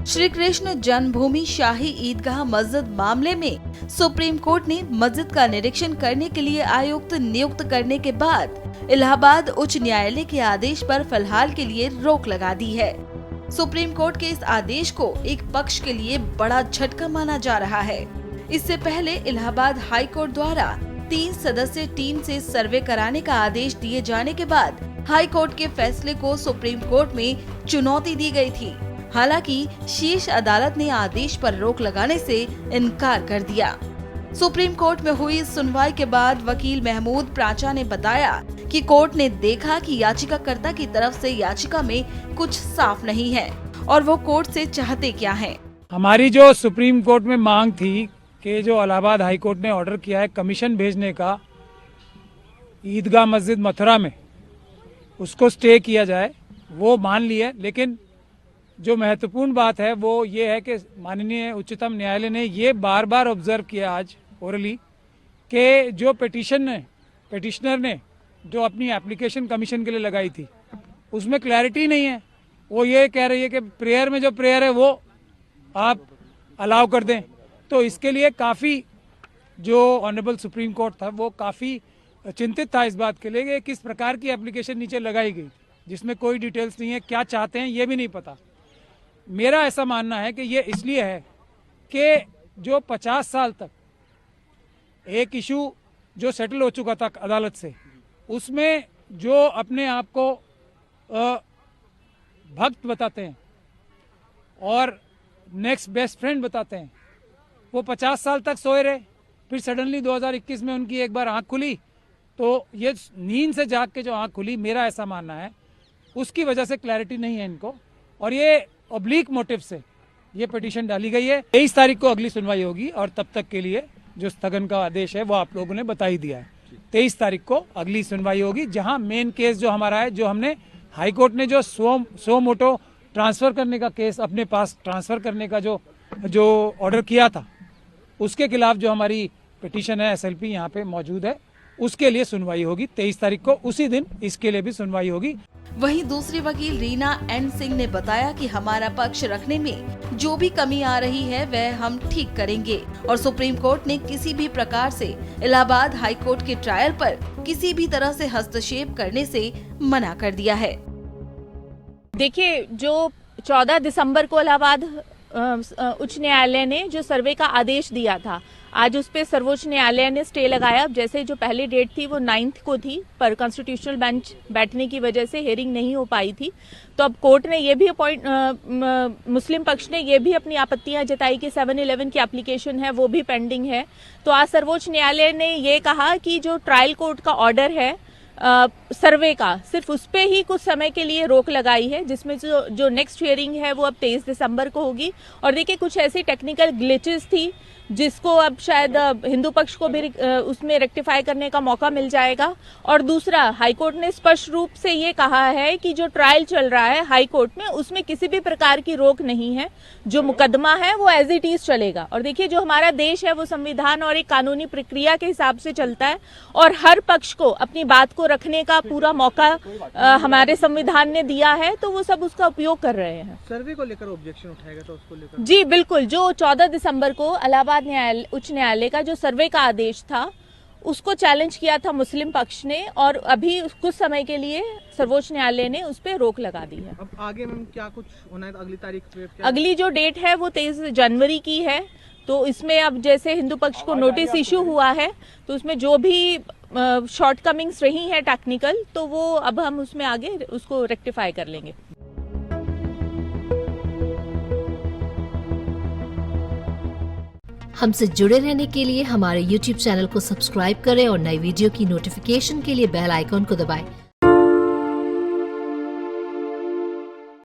श्री कृष्ण जन्मभूमि शाही ईदगाह मस्जिद मामले में सुप्रीम कोर्ट ने मस्जिद का निरीक्षण करने के लिए आयुक्त नियुक्त करने के बाद इलाहाबाद उच्च न्यायालय के आदेश पर फिलहाल के लिए रोक लगा दी है। सुप्रीम कोर्ट के इस आदेश को एक पक्ष के लिए बड़ा झटका माना जा रहा है। इससे पहले इलाहाबाद हाई कोर्ट द्वारा 3 सदस्यीय टीम से सर्वे कराने का आदेश दिए जाने के बाद हाई कोर्ट के फैसले को सुप्रीम कोर्ट में चुनौती दी गई थी। हालांकि शीर्ष अदालत ने आदेश पर रोक लगाने से इनकार कर दिया। सुप्रीम कोर्ट में हुई सुनवाई के बाद वकील महमूद प्राचा ने बताया कि कोर्ट ने देखा कि याचिकाकर्ता की तरफ से याचिका में कुछ साफ नहीं है और वो कोर्ट से चाहते क्या हैं। हमारी जो सुप्रीम कोर्ट में मांग थी कि जो इलाहाबाद हाई कोर्ट ने ऑर्डर किया है कमीशन भेजने का ईदगाह मस्जिद मथुरा में, उसको स्टे किया जाए, वो मान लिया। लेकिन जो महत्वपूर्ण बात है वो ये है कि माननीय उच्चतम न्यायालय ने ये बार बार ऑब्जर्व किया आज ओरली कि जो पिटिशनर ने जो अपनी एप्लीकेशन कमीशन के लिए लगाई थी उसमें क्लैरिटी नहीं है। वो ये कह रही है कि प्रेयर में जो प्रेयर है वो आप अलाउ कर दें। तो इसके लिए काफ़ी जो ऑनरेबल सुप्रीम कोर्ट था वो काफ़ी चिंतित था इस बात के लिए कि किस प्रकार की एप्लीकेशन नीचे लगाई गई जिसमें कोई डिटेल्स नहीं है, क्या चाहते हैं ये भी नहीं पता। मेरा ऐसा मानना है कि ये इसलिए है कि जो 50 साल तक एक इशू जो सेटल हो चुका था अदालत से, उसमें जो अपने आप को भक्त बताते हैं और नेक्स्ट बेस्ट फ्रेंड बताते हैं, वो 50 साल तक सोए रहे। फिर सडनली 2021 में उनकी एक बार आंख खुली, तो ये नींद से जाग के जो आंख खुली, मेरा ऐसा मानना है उसकी वजह से क्लैरिटी नहीं है इनको, और ये ऑब्लिक मोटिव से ये पिटीशन डाली गई है। 23 तारीख को अगली सुनवाई होगी और तब तक के लिए जो स्थगन का आदेश है वो आप लोगों ने बता ही दिया है। 23 तारीख को अगली सुनवाई होगी, जहां मेन केस जो हमारा है, जो हमने हाई कोर्ट ने जो सो मोटो ट्रांसफर करने का केस अपने पास ट्रांसफर करने का जो ऑर्डर किया था, उसके खिलाफ जो हमारी पिटीशन है SLP यहाँ पे मौजूद है, उसके लिए सुनवाई होगी 23 तारीख को। उसी दिन इसके लिए भी सुनवाई होगी। वहीं दूसरी वकील रीना एन सिंह ने बताया कि हमारा पक्ष रखने में जो भी कमी आ रही है वह हम ठीक करेंगे और सुप्रीम कोर्ट ने किसी भी प्रकार से इलाहाबाद हाई कोर्ट के ट्रायल पर किसी भी तरह से हस्तक्षेप करने से मना कर दिया है। देखिए, जो 14 दिसंबर को इलाहाबाद उच्च न्यायालय ने जो सर्वे का आदेश दिया था, आज उस पे सर्वोच्च न्यायालय ने स्टे लगाया। अब जैसे जो पहली डेट थी वो 9 को थी, पर कॉन्स्टिट्यूशनल बेंच बैठने की वजह से हियरिंग नहीं हो पाई थी। तो अब कोर्ट ने ये भी मुस्लिम पक्ष ने ये भी अपनी आपत्तियां जताई कि 711 की एप्लीकेशन है वो भी पेंडिंग है। तो आज सर्वोच्च न्यायालय ने ये कहा कि जो ट्रायल कोर्ट का ऑर्डर है सर्वे का, सिर्फ उस पे ही कुछ समय के लिए रोक लगाई है, जिसमें जो नेक्स्ट हियरिंग है वो अब 23 दिसंबर को होगी। और देखिए, कुछ ऐसी टेक्निकल ग्लिचेस थी जिसको अब शायद हिंदू पक्ष को भी उसमें रेक्टिफाई करने का मौका मिल जाएगा। और दूसरा, हाईकोर्ट ने स्पष्ट रूप से ये कहा है कि जो ट्रायल चल रहा है हाई कोर्ट में, उसमें किसी भी प्रकार की रोक नहीं है। जो मुकदमा है वो एज इट इज चलेगा। और देखिए, जो हमारा देश है वो संविधान और एक कानूनी प्रक्रिया के हिसाब से चलता है और हर पक्ष को अपनी बात को रखने का पूरा मौका हमारे संविधान ने दिया है, तो वो सब उसका उपयोग कर रहे हैं। सर्वे को लेकर ऑब्जेक्शन उठाएगा तो उसको लेकर? जी बिल्कुल, जो 14 दिसंबर को इलाहाबाद उच्च न्यायालय का जो सर्वे का आदेश था उसको चैलेंज किया था मुस्लिम पक्ष ने, और अभी कुछ समय के लिए सर्वोच्च न्यायालय ने उस पर रोक लगा दी है। अब आगे में क्या कुछ होना है? अगली तारीख पे अगली जो डेट है वो 23 जनवरी की है। तो इसमें अब जैसे हिंदू पक्ष को नोटिस इशू हुआ है, तो उसमें जो भी शॉर्टकमिंग्स रही है टेक्निकल, तो वो अब हम उसमें आगे उसको रेक्टिफाई कर लेंगे। हमसे जुड़े रहने के लिए हमारे YouTube चैनल को सब्सक्राइब करें और नई वीडियो की नोटिफिकेशन के लिए बेल आइकॉन को दबाएं।